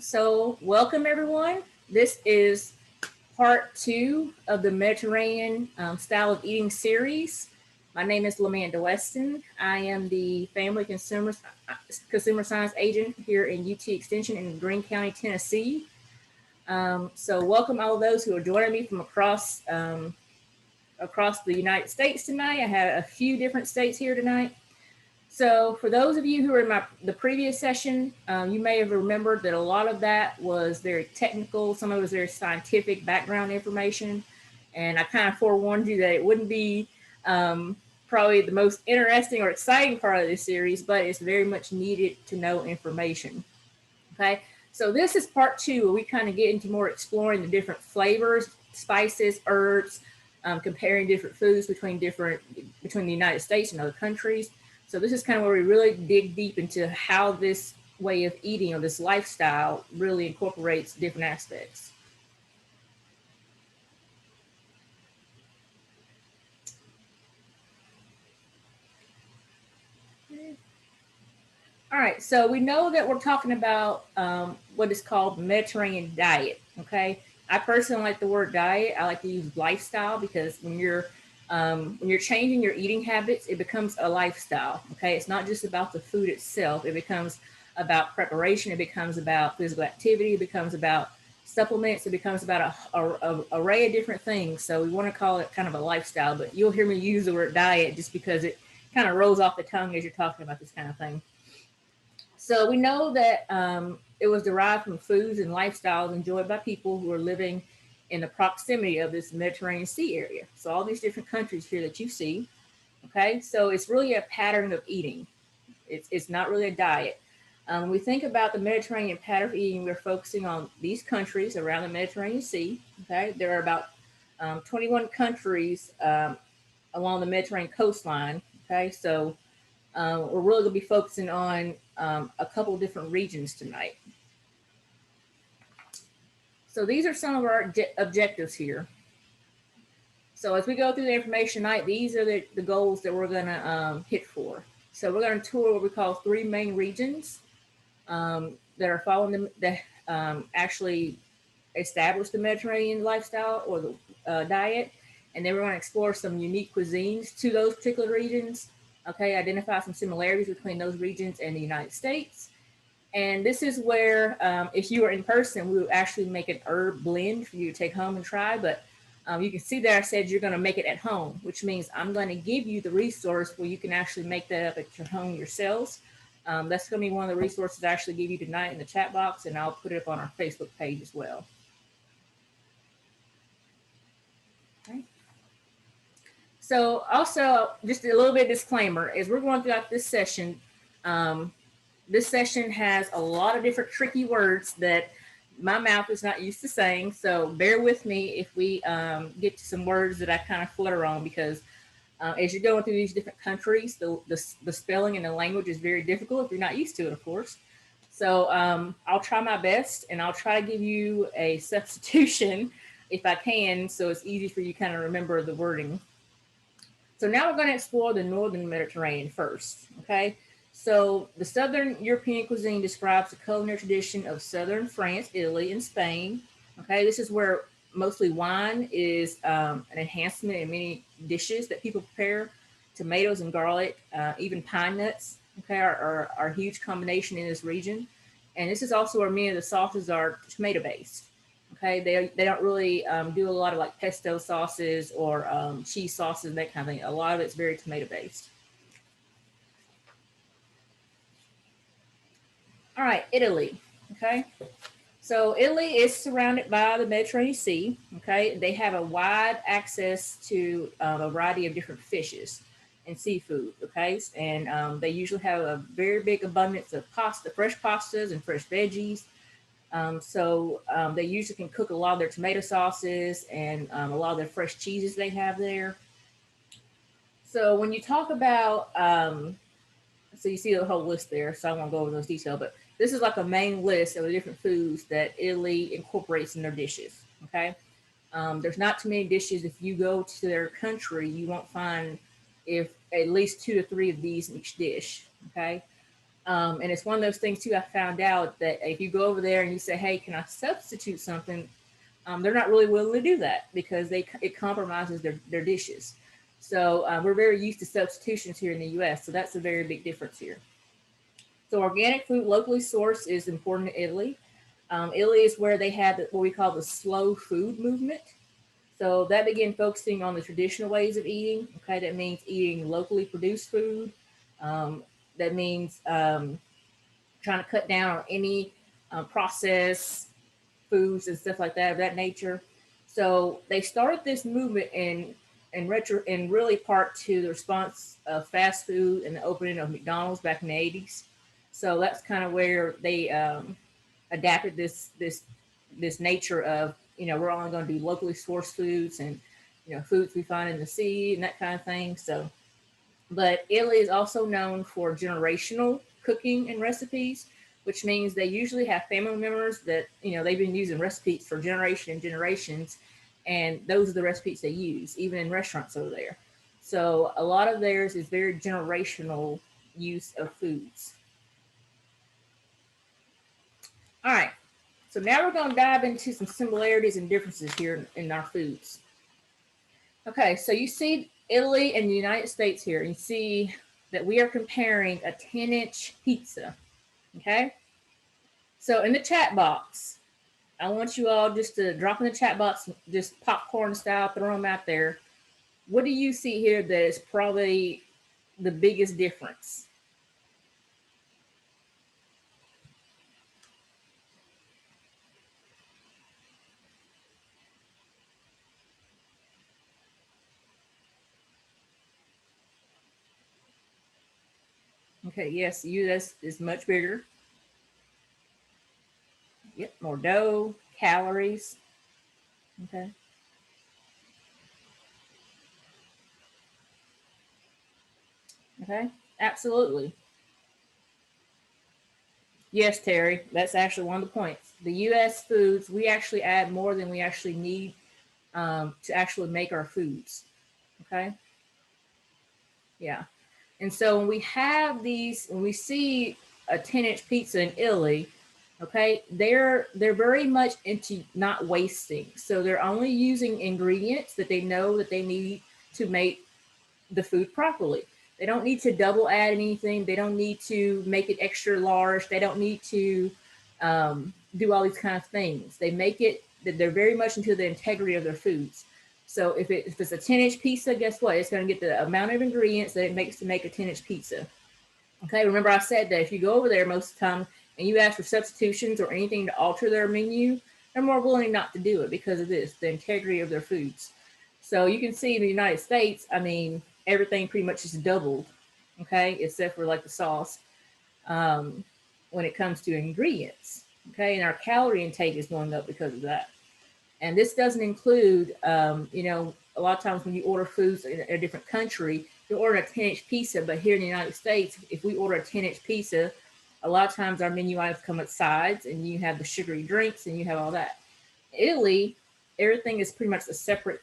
So, welcome everyone. This is part two of the Mediterranean style of eating series. My name is Lamanda Weston. I am the Family Consumer Science Agent here in UT Extension in Greene County, Tennessee. So, welcome all those who are joining me from across the United States tonight. I have a few different states here tonight. So, for those of you who were in the previous session, you may have remembered that a lot of that was very technical. Some of it was very scientific background information, and I kind of forewarned you that it wouldn't be probably the most interesting or exciting part of this series, but it's very much needed to know information. Okay, so this is part two where we kind of get into more exploring the different flavors, spices, herbs, comparing different foods between the United States and other countries. So this is kind of where we really dig deep into how this way of eating or this lifestyle really incorporates different aspects. All right, so we know that we're talking about what is called the Mediterranean diet. Okay, I personally like the word diet. I like to use lifestyle because when you're changing your eating habits, it becomes a lifestyle. Okay, it's not just about the food itself. It becomes about preparation. It becomes about physical activity. It becomes about supplements. It becomes about a array of different things. So we want to call it kind of a lifestyle. But you'll hear me use the word diet just because it kind of rolls off the tongue as you're talking about this kind of thing. So we know that it was derived from foods and lifestyles enjoyed by people who are living in the proximity of this Mediterranean Sea area. So all these different countries here that you see, okay? So it's really a pattern of eating. It's not really a diet. When we think about the Mediterranean pattern of eating, we're focusing on these countries around the Mediterranean Sea, okay? There are about 21 countries along the Mediterranean coastline, okay? So we're really going to be focusing on a couple different regions tonight. So these are some of our objectives here. So as we go through the information tonight, these are the goals that we're going to hit for. So we're going to tour what we call three main regions that are following them, that actually establish the Mediterranean lifestyle or the diet. And then we're going to explore some unique cuisines to those particular regions. Okay, identify some similarities between those regions and the United States. And this is where, if you were in person, we would actually make an herb blend for you to take home and try. But you can see there I said you're going to make it at home, which means I'm going to give you the resource where you can actually make that up at your home yourselves. That's going to be one of the resources I actually give you tonight in the chat box, and I'll put it up on our Facebook page as well. Okay. So also, just a little bit of disclaimer, as we're going throughout this session has a lot of different tricky words that my mouth is not used to saying. So bear with me if we get to some words that I kind of flutter on, because as you're going through these different countries, the spelling and the language is very difficult if you're not used to it, of course. So I'll try my best, and I'll try to give you a substitution if I can, so it's easy for you to kind of remember the wording. So now we're going to explore the Northern Mediterranean first, okay? So the Southern European cuisine describes the culinary tradition of Southern France, Italy, and Spain. Okay, this is where mostly wine is an enhancement in many dishes that people prepare. Tomatoes and garlic, even pine nuts, okay, are a huge combination in this region. And this is also where many of the sauces are tomato-based. Okay, they don't really do a lot of like pesto sauces or cheese sauces and that kind of thing. A lot of it's very tomato-based. All right, Italy. Okay, so Italy is surrounded by the Mediterranean Sea. Okay, they have a wide access to a variety of different fishes and seafood. Okay, and they usually have a very big abundance of pasta, fresh pastas, and fresh veggies. They usually can cook a lot of their tomato sauces and a lot of their fresh cheeses they have there. So when you talk about, so you see the whole list there, so I won't go over those details, but this is like a main list of the different foods that Italy incorporates in their dishes. Okay, there's not too many dishes. If you go to their country, you won't find if at least 2 to 3 of these in each dish. Okay, And it's one of those things too. I found out that if you go over there and you say, "Hey, can I substitute something?" They're not really willing to do that because it compromises their dishes. So we're very used to substitutions here in the U.S. So that's a very big difference here. So organic food, locally sourced, is important in Italy. Italy is where they had what we call the slow food movement. So that began focusing on the traditional ways of eating. Okay, that means eating locally produced food. Um, that means trying to cut down on any processed foods and stuff like that of that nature. So they started this movement in really part to the response of fast food and the opening of McDonald's back in the 80s. So that's kind of where they adapted this nature of, we're only going to do locally sourced foods and foods we find in the sea and that kind of thing. So, but Italy is also known for generational cooking and recipes, which means they usually have family members that they've been using recipes for generation and generations, and those are the recipes they use even in restaurants over there. So a lot of theirs is very generational use of foods. All right, so now we're going to dive into some similarities and differences here in our foods. Okay, so you see Italy and the United States here. You see that we are comparing a 10-inch pizza. Okay, so in the chat box, I want you all just to drop in the chat box, just popcorn style, throw them out there. What do you see here that is probably the biggest difference? Okay, yes, US is much bigger. Yep, more dough, calories. Okay. Okay, absolutely. Yes, Terry, that's actually one of the points. The US foods, we actually add more than we actually need to actually make our foods. Okay. Yeah. And so when we have these, when we see a 10-inch pizza in Italy, okay, they're very much into not wasting. So they're only using ingredients that they know that they need to make the food properly. They don't need to double add anything. They don't need to make it extra large. They don't need to do all these kind of things. They make it that they're very much into the integrity of their foods. So if it's a 10-inch pizza, guess what? It's going to get the amount of ingredients that it makes to make a 10-inch pizza. Okay, remember I said that if you go over there most of the time and you ask for substitutions or anything to alter their menu, they're more willing not to do it because of this, the integrity of their foods. So you can see in the United States, I mean, everything pretty much is doubled, okay, except for like the sauce um, when it comes to ingredients, okay, and our calorie intake is going up because of that. And this doesn't include, a lot of times when you order foods in a different country, you order a 10-inch pizza, but here in the United States, if we order a 10-inch pizza, a lot of times our menu items come with sides and you have the sugary drinks and you have all that. Italy, everything is pretty much a separate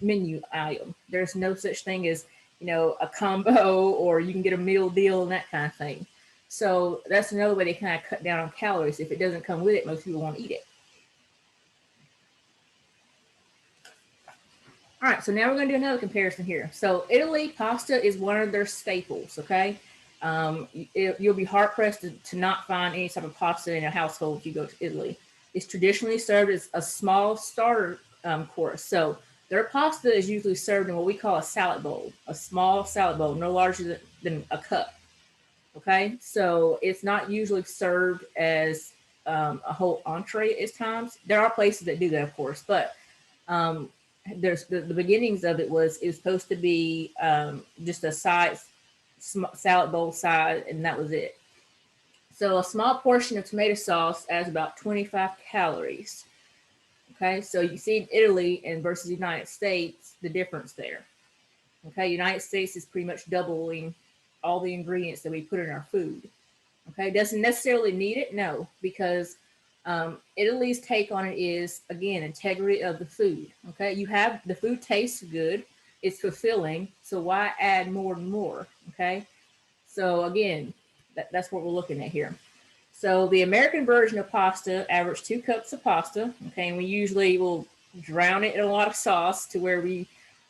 menu item. There's no such thing as, a combo or you can get a meal deal and that kind of thing. So that's another way they kind of cut down on calories. If it doesn't come with it, most people won't eat it. All right, so now we're going to do another comparison here. So Italy, pasta is one of their staples, okay? You'll be hard pressed to not find any type of pasta in a household if you go to Italy. It's traditionally served as a small starter course. So their pasta is usually served in what we call a salad bowl, a small salad bowl, no larger than a cup. Okay, so it's not usually served as a whole entree at times. There are places that do that, of course, but um, there's the beginnings of it was supposed to be just a side salad bowl side, and that was it. So a small portion of tomato sauce adds about 25 calories. Okay, so you see in Italy and versus the United States, the difference there. Okay, United States is pretty much doubling all the ingredients that we put in our food. Okay, doesn't necessarily need it, no, because Italy's take on it is again integrity of the food. Okay, you have the food tastes good, it's fulfilling, so why add more and more? Okay, so again, That's what we're looking at here. So the American version of pasta average 2 cups of pasta. Okay, and we usually will drown it in a lot of sauce to where we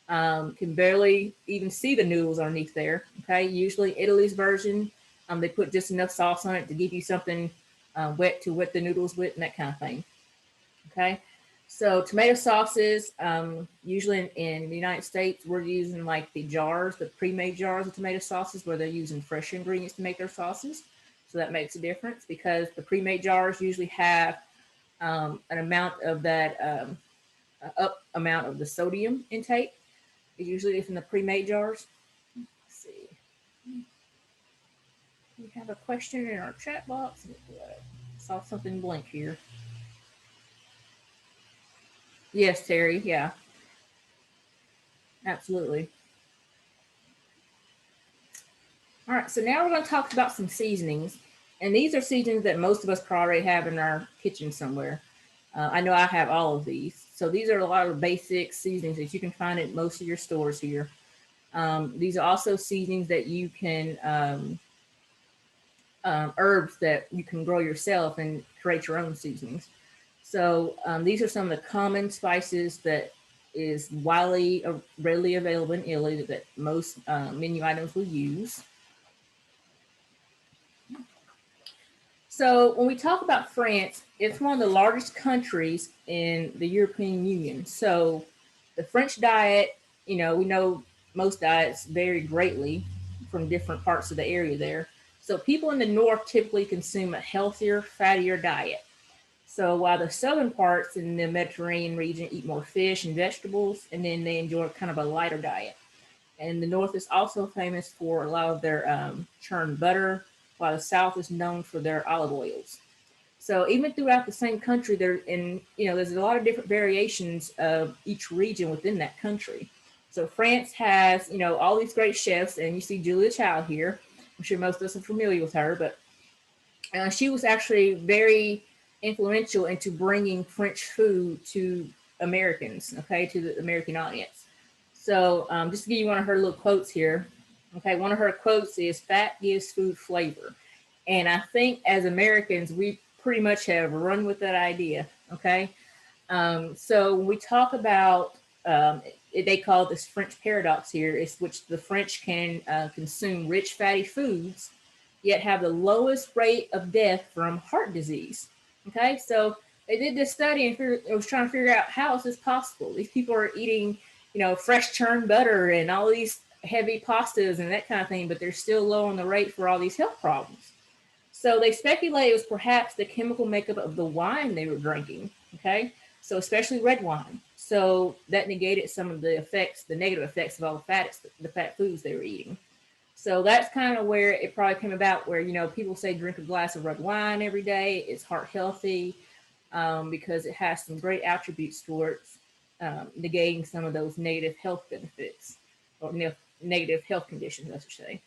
can barely even see the noodles underneath there. Okay, usually Italy's version, they put just enough sauce on it to give you something wet to wet the noodles with and that kind of thing. Okay, so tomato sauces, usually in the United States, we're using like the jars, the pre-made jars of tomato sauces where they're using fresh ingredients to make their sauces. So that makes a difference because the pre-made jars usually have an amount of that up amount of the sodium intake. It usually is in the pre-made jars. Let's see. We have a question in our chat box. Saw something blink here. Yes, Terry. Yeah, absolutely. All right, so now we're going to talk about some seasonings. And these are seasonings that most of us probably have in our kitchen somewhere. I know I have all of these. So these are a lot of basic seasonings that you can find at most of your stores here. These are also seasonings that you can, herbs that you can grow yourself and create your own seasonings. So these are some of the common spices that is widely, readily available in Italy that most menu items will use. So when we talk about France, it's one of the largest countries in the European Union. So the French diet, we know most diets vary greatly from different parts of the area there. So people in the north typically consume a healthier, fattier diet. So while the southern parts in the Mediterranean region eat more fish and vegetables, and then they enjoy kind of a lighter diet. And the north is also famous for a lot of their churned butter, while the south is known for their olive oils. So even throughout the same country, there's a lot of different variations of each region within that country. So France has, all these great chefs, and you see Julia Child here. I'm sure most of us are familiar with her, but she was actually very influential into bringing French food to Americans, okay, to the American audience. So just to give you one of her little quotes here, okay, one of her quotes is "Fat gives food flavor," and I think as Americans we pretty much have run with that idea. Okay, so when we talk about they call this French paradox here, is which the French can consume rich fatty foods, yet have the lowest rate of death from heart disease. Okay, so they did this study and it was trying to figure out how is this possible. These people are eating, fresh churned butter and all these heavy pastas and that kind of thing, but they're still low on the rate for all these health problems. So they speculate it was perhaps the chemical makeup of the wine they were drinking. Okay, so especially red wine. So that negated some of the effects, the negative effects of all the fat foods they were eating. So that's kind of where it probably came about, where people say drink a glass of red wine every day. It's heart healthy because it has some great attributes towards negating some of those negative health benefits or negative health conditions, I should say.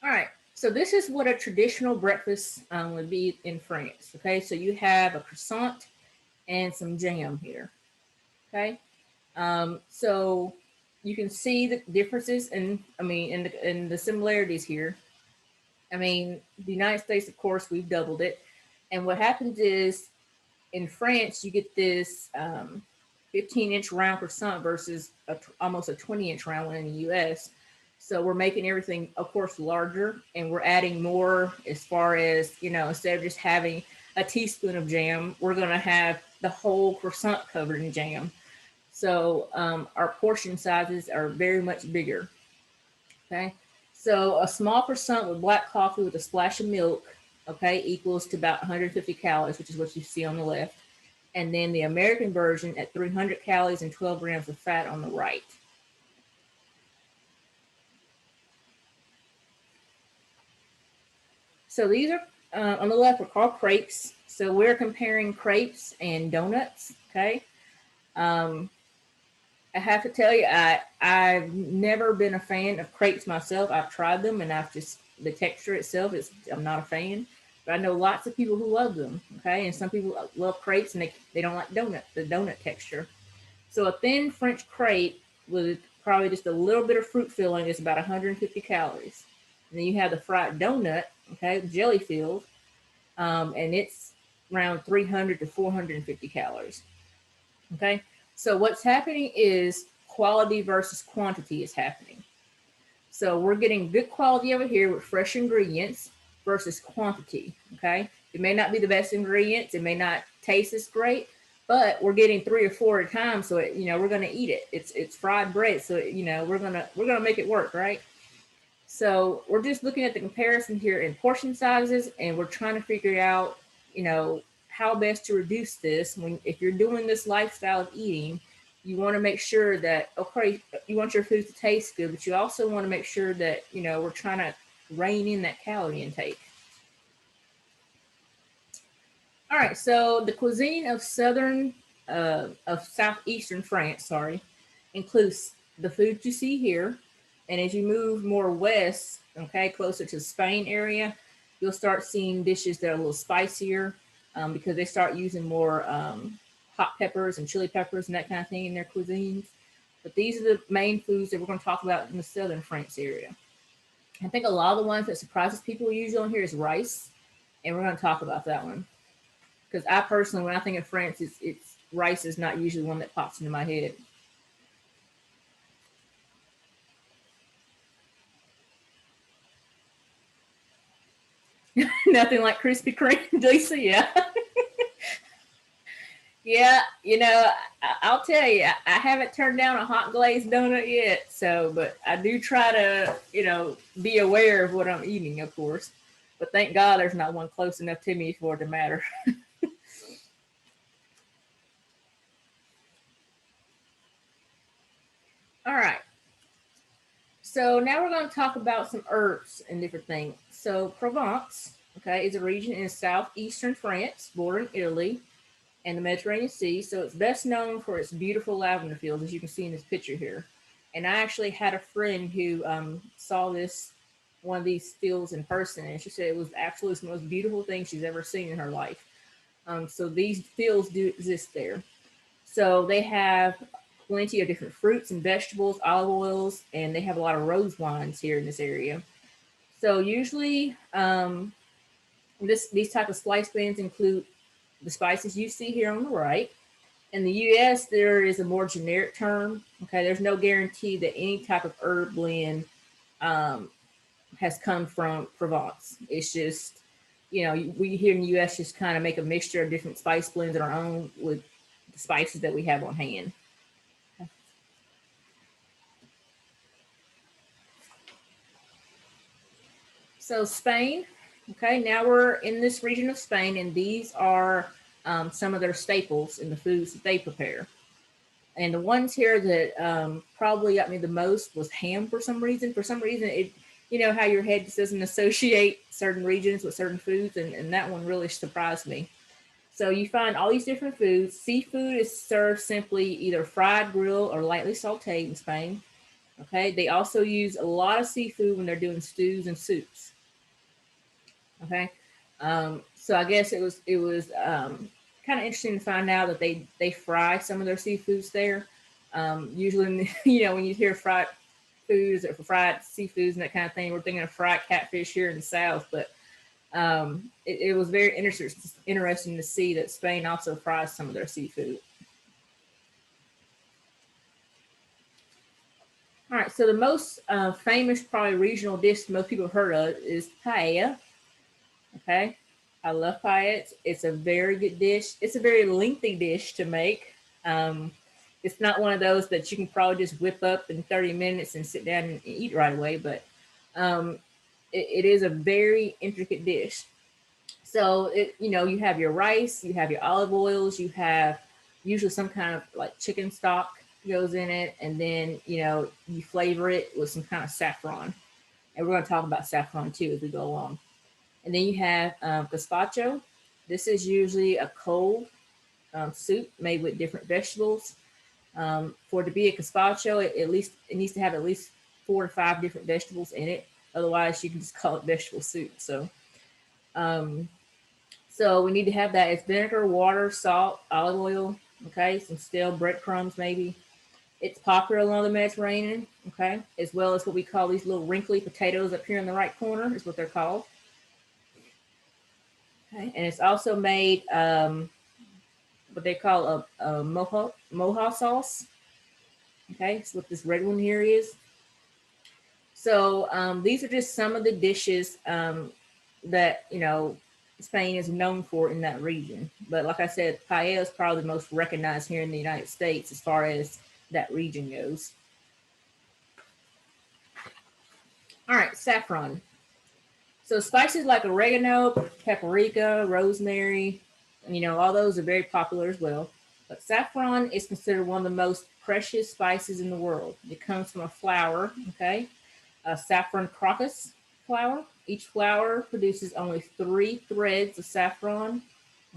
All right, so this is what a traditional breakfast would be in France. Okay, so you have a croissant and some jam here. Okay, so you can see the differences in the similarities here. I mean, the United States, of course, we've doubled it, and what happens is in France you get this 15-inch round croissant versus almost a 20-inch round one in the U.S. So we're making everything, of course, larger, and we're adding more as far as, instead of just having a teaspoon of jam, we're going to have the whole croissant covered in jam. So our portion sizes are very much bigger. Okay. So a small croissant with black coffee with a splash of milk, okay, equals to about 150 calories, which is what you see on the left. And then the American version at 300 calories and 12 grams of fat on the right. So these are on the left are called crepes. So we're comparing crepes and donuts. Okay. I have to tell you, I've never been a fan of crepes myself. I've tried them, and the texture itself is I'm not a fan. But I know lots of people who love them. Okay, and some people love crepes and they don't like the donut texture. So a thin French crepe would probably just a little bit of fruit filling is about 150 calories. And then you have the fried donut, okay, jelly filled, and it's around 300 to 450 calories. Okay, so what's happening is quality versus quantity is happening. So we're getting good quality over here with fresh ingredients versus quantity. Okay, it may not be the best ingredients, it may not taste as great, but we're getting 3 or 4 at a time. So we're going to eat it. It's fried bread, so we're gonna make it work, right? So we're just looking at the comparison here in portion sizes, and we're trying to figure out, how best to reduce this. When if you're doing this lifestyle of eating, you want to make sure that, okay, you want your food to taste good, but you also want to make sure that we're trying to rein in that calorie intake. All right, so the cuisine of southeastern France, sorry, includes the food you see here, and as you move more west, okay, closer to the Spain area, you'll start seeing dishes that are a little spicier, because they start using more hot peppers and chili peppers and that kind of thing in their cuisines. But these are the main foods that we're going to talk about in the southern France area. I think a lot of the ones that surprises people usually on here is rice, and we're going to talk about that one. Because I personally, when I think of France, it's rice is not usually one that pops into my head. Nothing like Krispy Kreme, Lisa. Yeah, yeah. I'll tell you, I haven't turned down a hot glazed donut yet. So, but I do try to, be aware of what I'm eating, of course. But thank God there's not one close enough to me for it to matter. All right. So now we're going to talk about some herbs and different things. So Provence, okay, is a region in southeastern France, bordering Italy and the Mediterranean Sea. So it's best known for its beautiful lavender fields, as you can see in this picture here. And I actually had a friend who saw one of these fields in person, and she said it was absolutely the most beautiful thing she's ever seen in her life. So these fields do exist there. So they have plenty of different fruits and vegetables, olive oils, and they have a lot of rose wines here in this area. So usually, these type of slice blends include the spices you see here on the right. In the U.S., there is a more generic term. Okay, there's no guarantee that any type of herb blend um, has come from Provence. It's just, we here in the U.S. just kind of make a mixture of different spice blends of our own with the spices that we have on hand. So Spain, okay, now we're in this region of Spain, and these are some of their staples in the foods that they prepare. And the ones here that probably got me the most was ham for some reason. For some reason, how your head just doesn't associate certain regions with certain foods, and that one really surprised me. So you find all these different foods. Seafood is served simply either fried, grilled, or lightly sauteed in Spain. Okay, they also use a lot of seafood when they're doing stews and soups. Okay, so I guess it was kind of interesting to find out that they fry some of their seafoods there. Usually, when you hear fried foods or fried seafoods and that kind of thing, we're thinking of fried catfish here in the South. But it was very interesting to see that Spain also fries some of their seafood. All right, so the most famous, probably regional dish most people have heard of is paella. Okay, I love paella. It's a very good dish. It's a very lengthy dish to make. Um, it's not one of those that you can probably just whip up in 30 minutes and sit down and eat right away, but um, it is a very intricate dish. So you have your rice, you have your olive oils, you have usually some kind of like chicken stock goes in it, and then you flavor it with some kind of saffron. And we're going to talk about saffron too as we go along. And then you have gazpacho. This is usually a cold soup made with different vegetables. For it to be a gazpacho, at least it needs to have at least 4 to 5 different vegetables in it. Otherwise, you can just call it vegetable soup. Um, so we need to have that. It's vinegar, water, salt, olive oil. Okay, some stale breadcrumbs maybe. It's popular along the Mediterranean, okay, as well as what we call these little wrinkly potatoes up here in the right corner is what they're called. Okay, and it's also made what they call a moja sauce. Okay, so what this red one here is. So these are just some of the dishes that Spain is known for in that region. But like I said, paella is probably the most recognized here in the United States as far as that region goes. All right, saffron. So spices like oregano, paprika, rosemary, all those are very popular as well. But saffron is considered one of the most precious spices in the world. It comes from a flower, okay, a saffron crocus flower. Each flower produces only 3 threads of saffron,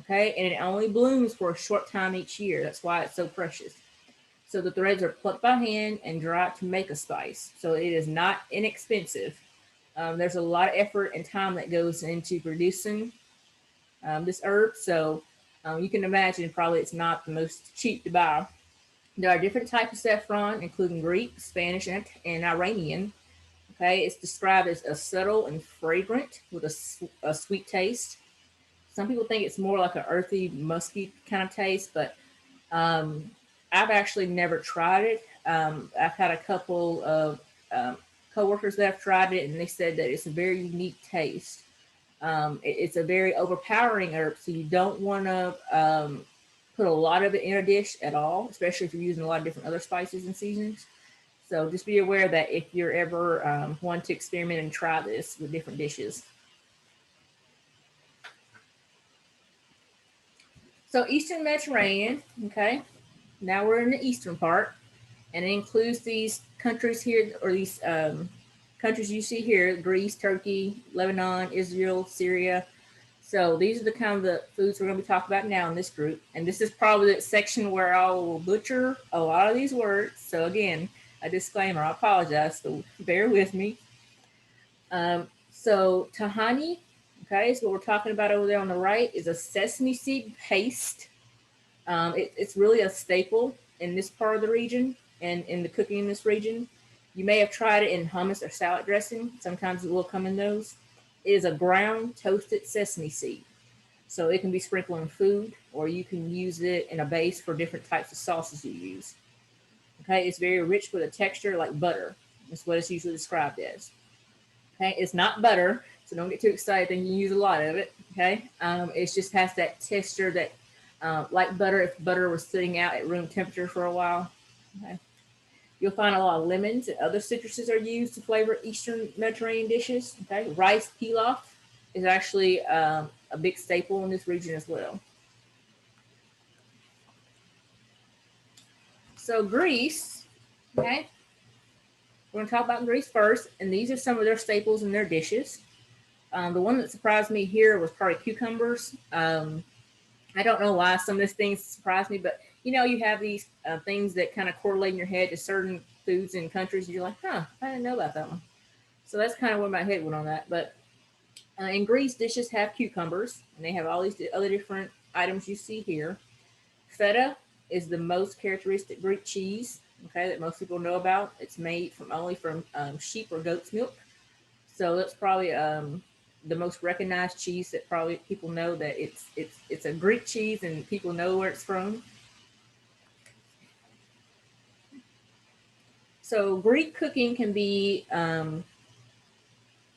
okay, and it only blooms for a short time each year. That's why it's so precious. So the threads are plucked by hand and dried to make a spice. So it is not inexpensive. There's a lot of effort and time that goes into producing this herb. So you can imagine probably it's not the most cheap to buy. There are different types of saffron, including Greek, Spanish, and Iranian. Okay, it's described as a subtle and fragrant with a sweet taste. Some people think it's more like an earthy, musky kind of taste, but I've actually never tried it. I've had a couple of coworkers that have tried it, and they said that it's a very unique taste. It's a very overpowering herb, so you don't want to put a lot of it in a dish at all, especially if you're using a lot of different other spices and seasonings. So just be aware that if you're ever wanting to experiment and try this with different dishes. So Eastern Mediterranean, okay. Now we're in the eastern part, and it includes these countries here, or these countries you see here: Greece, Turkey, Lebanon, Israel, Syria. So these are the kind of the foods we're going to be talking about now in this group. And this is probably the section where I will butcher a lot of these words. So again, a disclaimer, I apologize, so bear with me. So tahini, okay, is what we're talking about over there on the right, is a sesame seed paste. It's really a staple in this part of the region and in the cooking in this region. You may have tried it in hummus or salad dressing. Sometimes it will come in those. It is a ground toasted sesame seed. So it can be sprinkled in food, or you can use it in a base for different types of sauces you use. Okay, it's very rich with a texture like butter. That's what it's usually described as. Okay, it's not butter, so don't get too excited and you use a lot of it. Okay, it just has that texture that, like butter, if butter was sitting out at room temperature for a while. Okay, you'll find a lot of lemons and other citruses are used to flavor Eastern Mediterranean dishes. Okay, rice pilaf is actually a big staple in this region as well. So Greece, okay, we're going to talk about Greece first, and these are some of their staples in their dishes. The one that surprised me here was probably cucumbers. I don't know why some of these things surprised me, but you have these things that kind of correlate in your head to certain foods and countries. And you're like, huh, I didn't know about that one. So that's kind of where my head went on that. But in Greece, dishes have cucumbers, and they have all these other different items you see here. Feta is the most characteristic Greek cheese, okay, that most people know about. It's made from sheep or goat's milk. So that's probably the most recognized cheese that probably people know that it's a Greek cheese and people know where it's from. So Greek cooking can be kind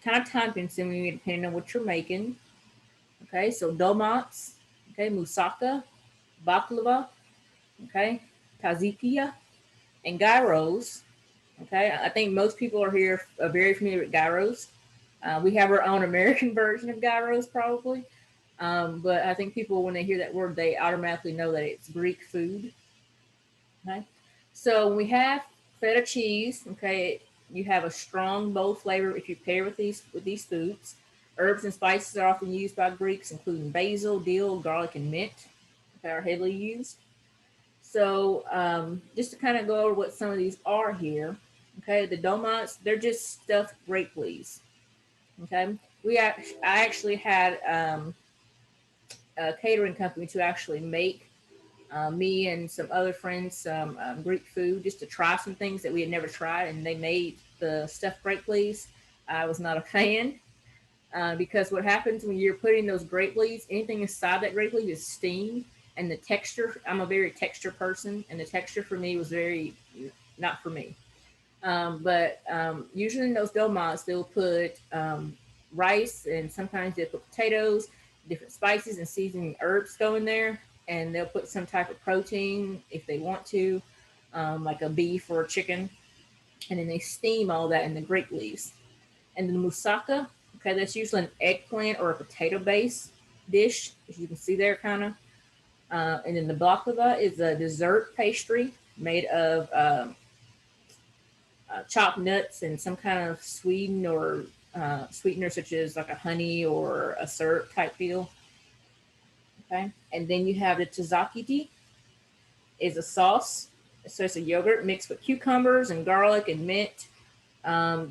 of time consuming depending on what you're making. Okay, so dolmats, okay, moussaka, baklava, okay, tzatziki, and gyros. Okay, I think most people are here are very familiar with gyros. We have our own American version of gyros, probably, but I think people, when they hear that word, they automatically know that it's Greek food. Okay, so we have feta cheese. Okay, you have a strong, bold flavor if you pair with these foods. Herbs and spices are often used by Greeks, including basil, dill, garlic, and mint. They are heavily used. So just to kind of go over what some of these are here. Okay, the dolmats, they're just stuffed grape leaves. Okay, I actually had a catering company to actually make Me and some other friends some Greek food just to try some things that we had never tried, and they made the stuffed grape leaves. I was not a fan because what happens when you're putting those grape leaves, anything inside that grape leaf is steamed, and the texture. I'm a very texture person, and the texture for me was very not for me. But usually in those dolmas, they'll put rice and sometimes they'll put potatoes, different spices and seasoning herbs go in there, and they'll put some type of protein if they want to, like a beef or a chicken, and then they steam all that in the grape leaves. And then the moussaka, okay, that's usually an eggplant or a potato base dish, as you can see there, kind of. And then the baklava is a dessert pastry made of chopped nuts and some kind of sweetener such as like a honey or a syrup type deal. Okay, and then you have the tzatziki is a sauce. So it's a yogurt mixed with cucumbers and garlic and mint.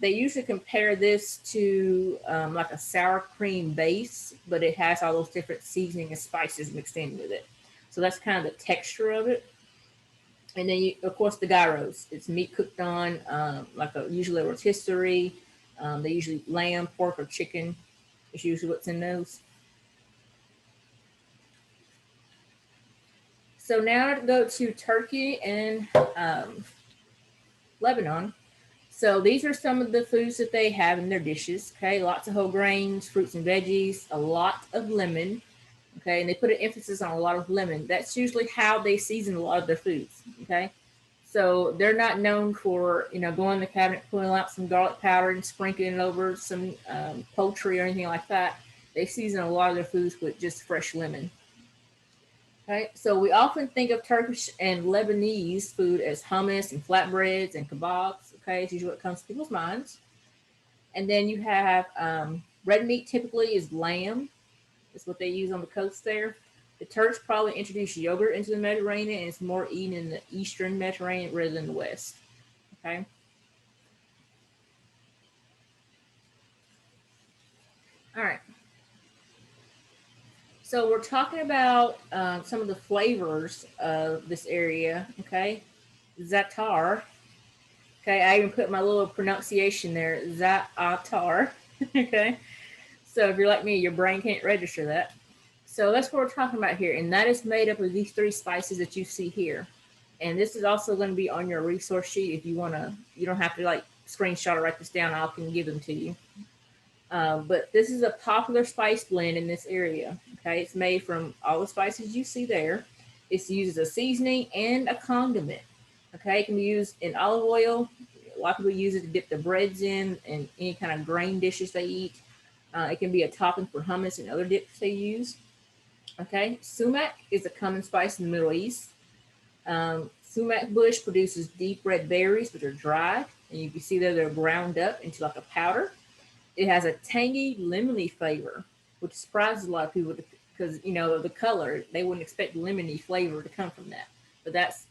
They usually compare this to like a sour cream base, but it has all those different seasoning and spices mixed in with it. So that's kind of the texture of it. And then, of course, the gyros. It's meat cooked on like usually a rotisserie. They usually lamb, pork, or chicken. Is usually what's in those. So now to go to Turkey and Lebanon. So these are some of the foods that they have in their dishes. Okay, lots of whole grains, fruits and veggies, a lot of lemon. Okay, and they put an emphasis on a lot of lemon. That's usually how they season a lot of their foods. Okay, so they're not known for going in the cabinet, pulling out some garlic powder and sprinkling it over some poultry or anything like that. They season a lot of their foods with just fresh lemon. Okay, so we often think of Turkish and Lebanese food as hummus and flatbreads and kebabs. Okay, it's usually what comes to people's minds. And then you have red meat typically is lamb. That's what they use on the coast there. The Turks probably introduced yogurt into the Mediterranean, and it's more eaten in the Eastern Mediterranean rather than the West. Okay. All right. So we're talking about some of the flavors of this area. Okay. Zatar. Okay. I even put my little pronunciation there. Zaatar. Okay. So if you're like me, your brain can't register that. So that's what we're talking about here. And that is made up of these three spices that you see here. And this is also going to be on your resource sheet if you want to, you don't have to like screenshot or write this down. I can give them to you. But this is a popular spice blend in this area. Okay. It's made from all the spices you see there. It's used as a seasoning and a condiment. Okay. It can be used in olive oil. A lot of people use it to dip their breads in and any kind of grain dishes they eat. It can be a topping for hummus and other dips they use. Okay, sumac is a common spice in the Middle East. Sumac bush produces deep red berries, which are dry, and you can see that they're ground up into like a powder. It has a tangy, lemony flavor, which surprises a lot of people because the color. They wouldn't expect lemony flavor to come from that, but that's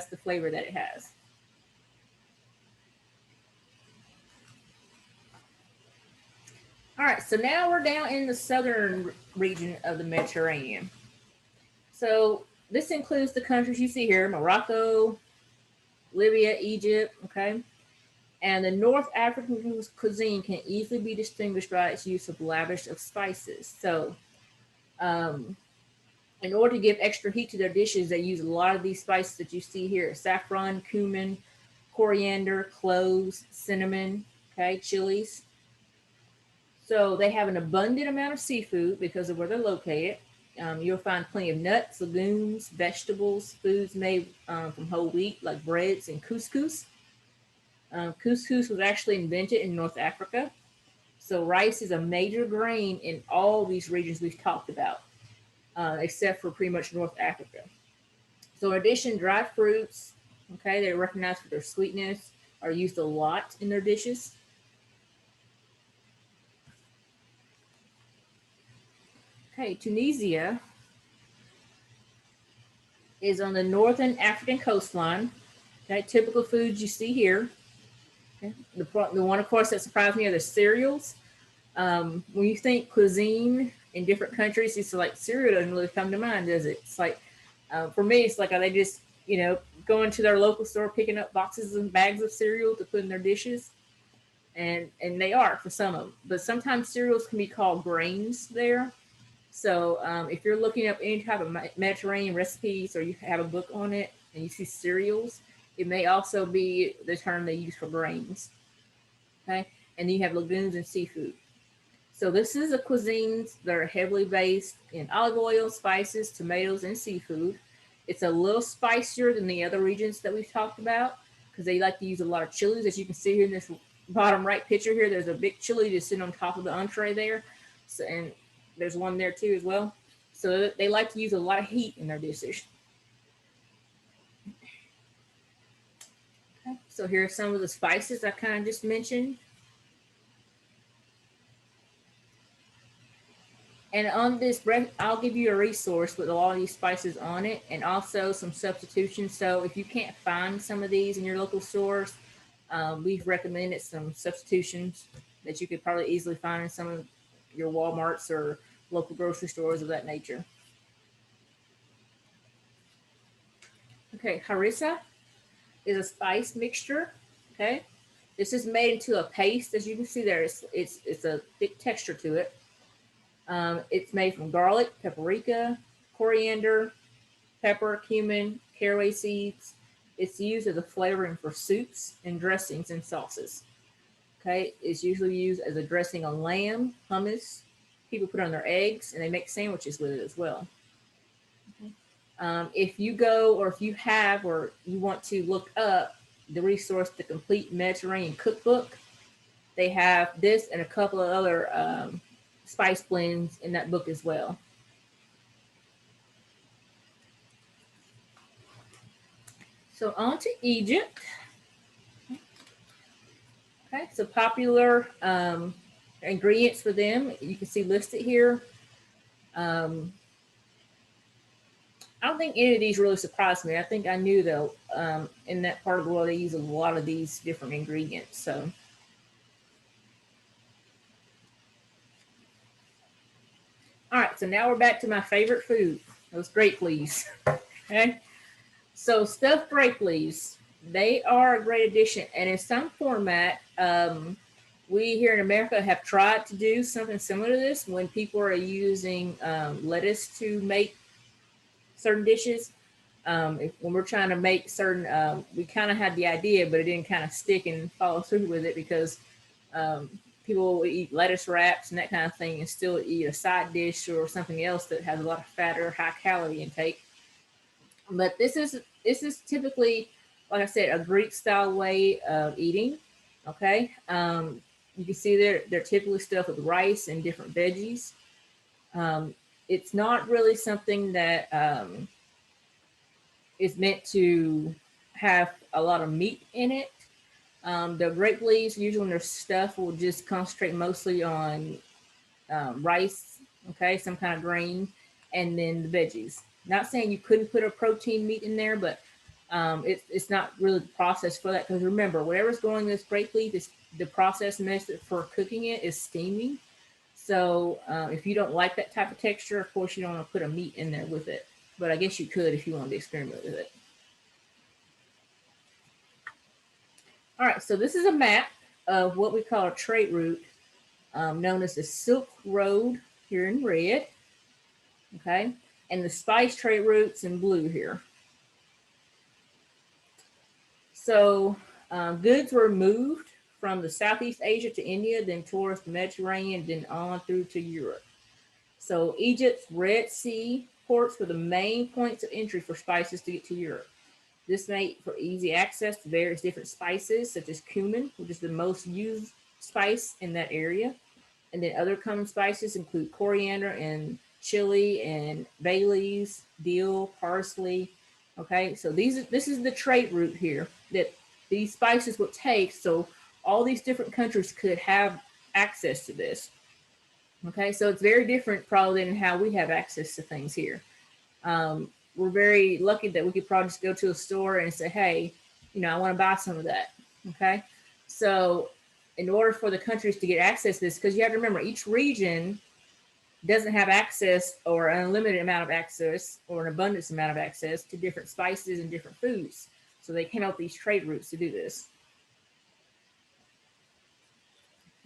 the flavor that it has. All right, so now we're down in the southern region of the Mediterranean. So this includes the countries you see here: Morocco, Libya, Egypt, okay? And the North African cuisine can easily be distinguished by its use of lavish of spices. So um, in order to give extra heat to their dishes, they use a lot of these spices that you see here: saffron, cumin, coriander, cloves, cinnamon, okay, chilies. So they have an abundant amount of seafood because of where they're located. You'll find plenty of nuts, legumes, vegetables, foods made from whole wheat like breads and couscous. Couscous was actually invented in North Africa. So rice is a major grain in all these regions we've talked about, except for pretty much North Africa. So in addition, dried fruits, okay, they're recognized for their sweetness, are used a lot in their dishes. Okay, Tunisia is on the northern African coastline. Okay, typical foods you see here. Okay. The one, of course, that surprised me are the cereals. When you think cuisine in different countries, it's like cereal doesn't really come to mind, does it? It's like For me, it's like they just, going to their local store, picking up boxes and bags of cereal to put in their dishes. And they are for some of them. But sometimes cereals can be called grains there. So if you're looking up any type of Mediterranean recipes or you have a book on it and you see cereals, it may also be the term they use for grains. Okay. And then you have legumes and seafood. So this is a cuisines that are heavily based in olive oil, spices, tomatoes, and seafood. It's a little spicier than the other regions that we've talked about because they like to use a lot of chilies. As you can see here in this bottom right picture here, there's a big chili just sitting on top of the entree there. So, and there's one there too as well. So they like to use a lot of heat in their dishes. Okay. So here are some of the spices I kind of just mentioned. And on this, I'll give you a resource with a lot of these spices on it and also some substitutions. So if you can't find some of these in your local stores, we've recommended some substitutions that you could probably easily find in some of your Walmarts or local grocery stores of that nature. Okay, harissa is a spice mixture. Okay, this is made into a paste. As you can see there, it's a thick texture to it. It's made from garlic, paprika, coriander, pepper, cumin, caraway seeds. It's used as a flavoring for soups and dressings and sauces. Okay, it's usually used as a dressing on lamb, hummus. People put it on their eggs and they make sandwiches with it as well. Okay. If you go or if you have or you want to look up the resource, The Complete Mediterranean Cookbook, they have this and a couple of other spice blends in that book as well. So on to Egypt. Okay, so popular ingredients for them, you can see listed here. I don't think any of these really surprised me. I think I knew though, in that part of the world, they use a lot of these different ingredients. So, all right, so now we're back to my favorite food, those grape leaves. Okay, so stuffed grape leaves, they are a great addition. And in some format, we here in America have tried to do something similar to this when people are using lettuce to make certain dishes. When we're trying to make certain, we kind of had the idea, but it didn't kind of stick and follow through with it because people will eat lettuce wraps and that kind of thing and still eat a side dish or something else that has a lot of fat or high calorie intake. But this is typically, like I said, a Greek style way of eating. Okay, you can see they're typically stuffed with rice and different veggies. It's not really something that is meant to have a lot of meat in it. The grape leaves, usually when they're stuffed, will just concentrate mostly on rice, okay, some kind of grain, and then the veggies. Not saying you couldn't put a protein meat in there, but it's not really the process for that. Because remember, whatever's going in this grape leaf is the process method for cooking it is steaming. So if you don't like that type of texture, of course you don't want to put a meat in there with it. But I guess you could if you wanted to experiment with it. All right, so this is a map of what we call a trade route, known as the Silk Road here in red. Okay, and the spice trade routes in blue here. So goods were moved from the Southeast Asia to India, then towards the Mediterranean, then on through to Europe. So Egypt's Red Sea ports were the main points of entry for spices to get to Europe. This made for easy access to various different spices, such as cumin, which is the most used spice in that area. And then other common spices include coriander and chili and bay leaves, dill, parsley. Okay, so this is the trade route here that these spices would take. So all these different countries could have access to this. Okay, so it's very different probably than how we have access to things here. We're very lucky that we could probably just go to a store and say, hey, I want to buy some of that. Okay, so in order for the countries to get access to this, because you have to remember each region doesn't have access or an unlimited amount of access or an abundance amount of access to different spices and different foods. So they came up with these trade routes to do this.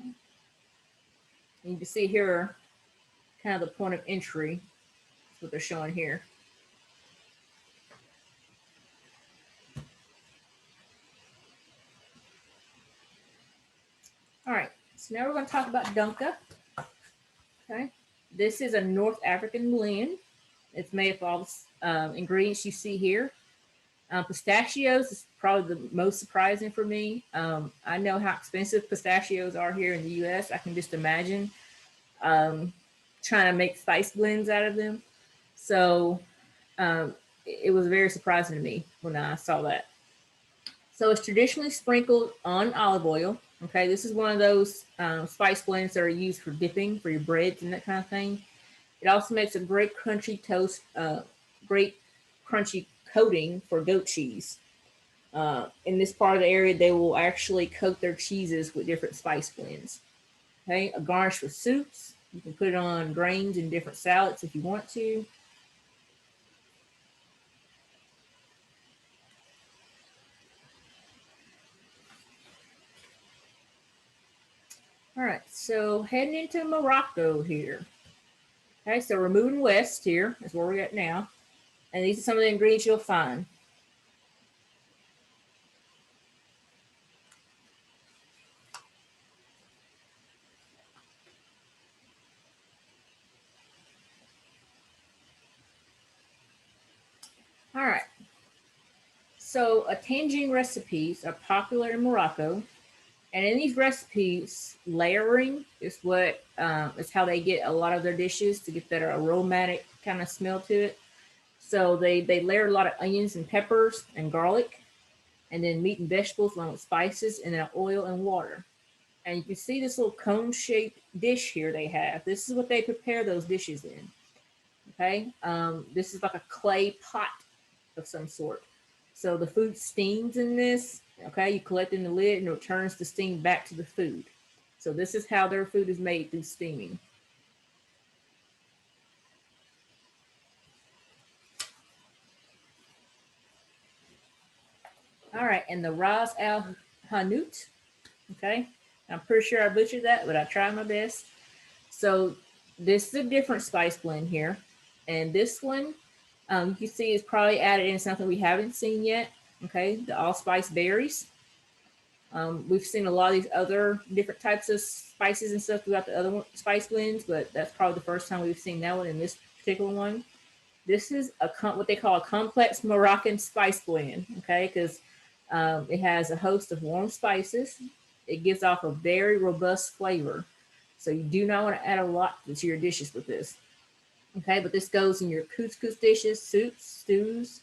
And you can see here kind of the point of entry. That's what they're showing here. All right, so now we're going to talk about Dunka. Okay, this is a North African blend. It's made of all the ingredients you see here. Pistachios is probably the most surprising for me. I know how expensive pistachios are here in the U.S. I can just imagine trying to make spice blends out of them. So it was very surprising to me when I saw that. So it's traditionally sprinkled on olive oil. Okay, this is one of those spice blends that are used for dipping for your breads and that kind of thing. It also makes a great crunchy toast, great crunchy coating for goat cheese. In this part of the area, they will actually coat their cheeses with different spice blends. Okay, a garnish with soups. You can put it on grains in different salads if you want to. All right, so heading into Morocco here. Okay, so we're moving west here, is where we're at now. And these are some of the ingredients you'll find. All right. So, tangine recipes are popular in Morocco, and in these recipes, layering is what is how they get a lot of their dishes to get that aromatic kind of smell to it. So they layer a lot of onions and peppers and garlic, and then meat and vegetables along with spices, and then oil and water. And you can see this little cone-shaped dish here they have. This is what they prepare those dishes in. Okay, this is like a clay pot of some sort. So the food steams in this. Okay, you collect in the lid and it returns the steam back to the food. So this is how their food is made, through steaming. All right, and the Ras Al Hanout. Okay, I'm pretty sure I butchered that, but I tried my best. So this is a different spice blend here, and this one you can see is probably added in something we haven't seen yet. Okay, the allspice berries. We've seen a lot of these other different types of spices and stuff throughout the other spice blends, but that's probably the first time we've seen that one in this particular one. This is what they call a complex Moroccan spice blend, okay, because it has a host of warm spices. It gives off a very robust flavor. So you do not want to add a lot to your dishes with this. Okay, but this goes in your couscous dishes, soups, stews,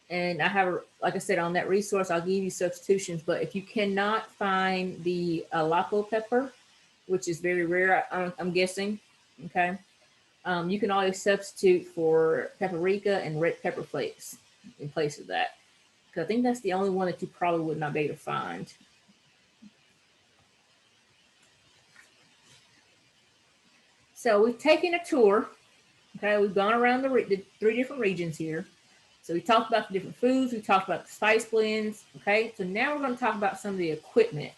and I have, like I said, on that resource, I'll give you substitutions. But if you cannot find the lapo pepper, which is very rare, I'm guessing, okay, you can always substitute for paprika and red pepper flakes in place of that. Because I think that's the only one that you probably would not be able to find. So we've taken a tour. Okay, we've gone around the 3 different regions here. So we talked about the different foods, we talked about the spice blends. Okay, so now we're going to talk about some of the equipment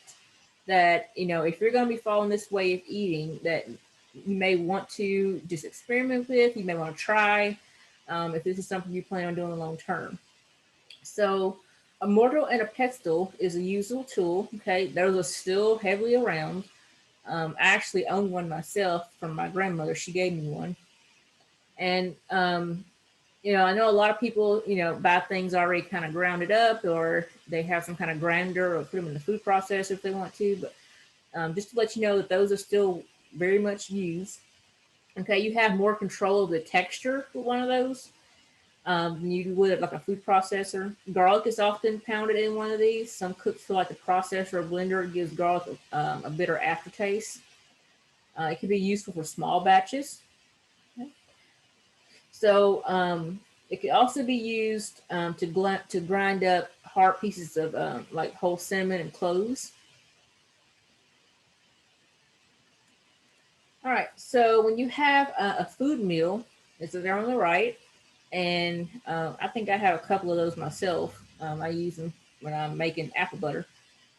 that, if you're going to be following this way of eating, that you may want to just experiment with, you may want to try, if this is something you plan on doing long term. So a mortar and a pestle is a useful tool. Okay, those are still heavily around. I actually own one myself from my grandmother. She gave me one. And I know a lot of people, buy things already kind of grounded up, or they have some kind of grinder, or put them in the food processor if they want to. But just to let you know that those are still very much used. Okay, you have more control of the texture with one of those than you would like a food processor. Garlic is often pounded in one of these. Some cooks feel like the processor or blender gives garlic a bitter aftertaste. It can be useful for small batches. Okay. So it can also be used to grind up hard pieces of like whole cinnamon and cloves. All right. So when you have a food meal, it's there on the right, and I think I have a couple of those myself. I use them when I'm making apple butter.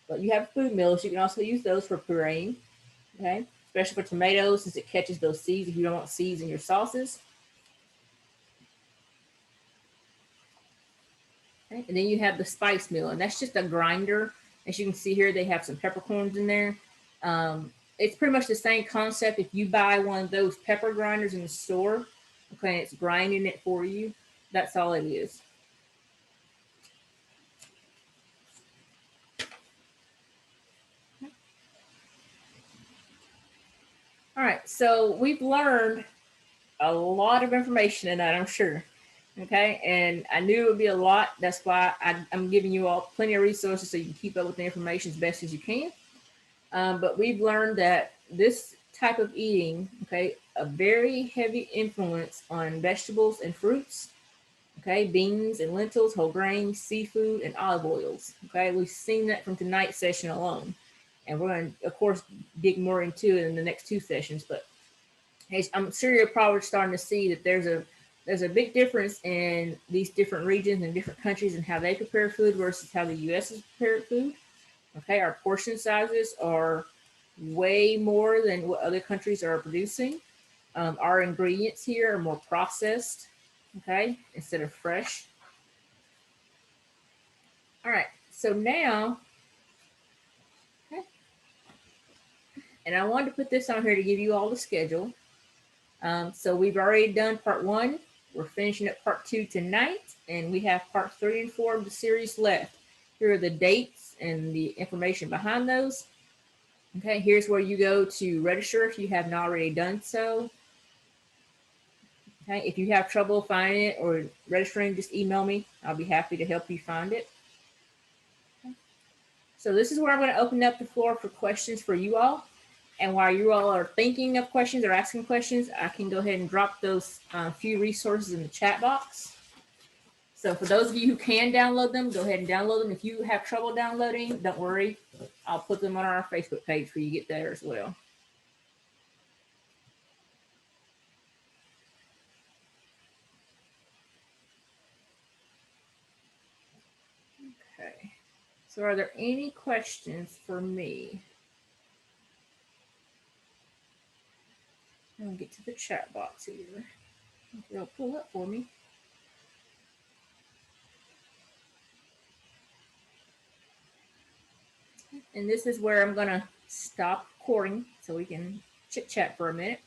But you have food meals. You can also use those for pureeing. Okay, especially for tomatoes since it catches those seeds if you don't want seeds in your sauces. Okay? And then you have the spice meal, and that's just a grinder. As you can see here, they have some peppercorns in there. It's pretty much the same concept. If you buy one of those pepper grinders in the store, okay, it's grinding it for you. That's all it is. All right, so we've learned a lot of information tonight, I'm sure. Okay, and I knew it would be a lot. That's why I'm giving you all plenty of resources so you can keep up with the information as best as you can. But we've learned that this type of eating, okay, a very heavy influence on vegetables and fruits, okay, beans and lentils, whole grains, seafood, and olive oils. Okay, we've seen that from tonight's session alone. And we're going to, of course, dig more into it in the next two sessions. But hey, I'm sure you're probably starting to see that there's a big difference in these different regions and different countries and how they prepare food versus how the U.S. has prepared food. Okay, our portion sizes are way more than what other countries are producing. Our ingredients here are more processed, okay, instead of fresh. All right, so now, okay, and I wanted to put this on here to give you all the schedule. So we've already done part one. We're finishing up part two tonight, and we have part 3 and 4 of the series left. Here are the dates and the information behind those. Okay, here's where you go to register if you have not already done so. Okay, if you have trouble finding it or registering, just email me. I'll be happy to help you find it. Okay. So this is where I'm going to open up the floor for questions for you all. And while you all are thinking of questions or asking questions, I can go ahead and drop those few resources in the chat box. So for those of you who can download them, go ahead and download them. If you have trouble downloading, don't worry. I'll put them on our Facebook page for you to get there as well. Okay. So are there any questions for me? I'll get to the chat box here. It'll pull up for me. And this is where I'm going to stop recording so we can chit chat for a minute.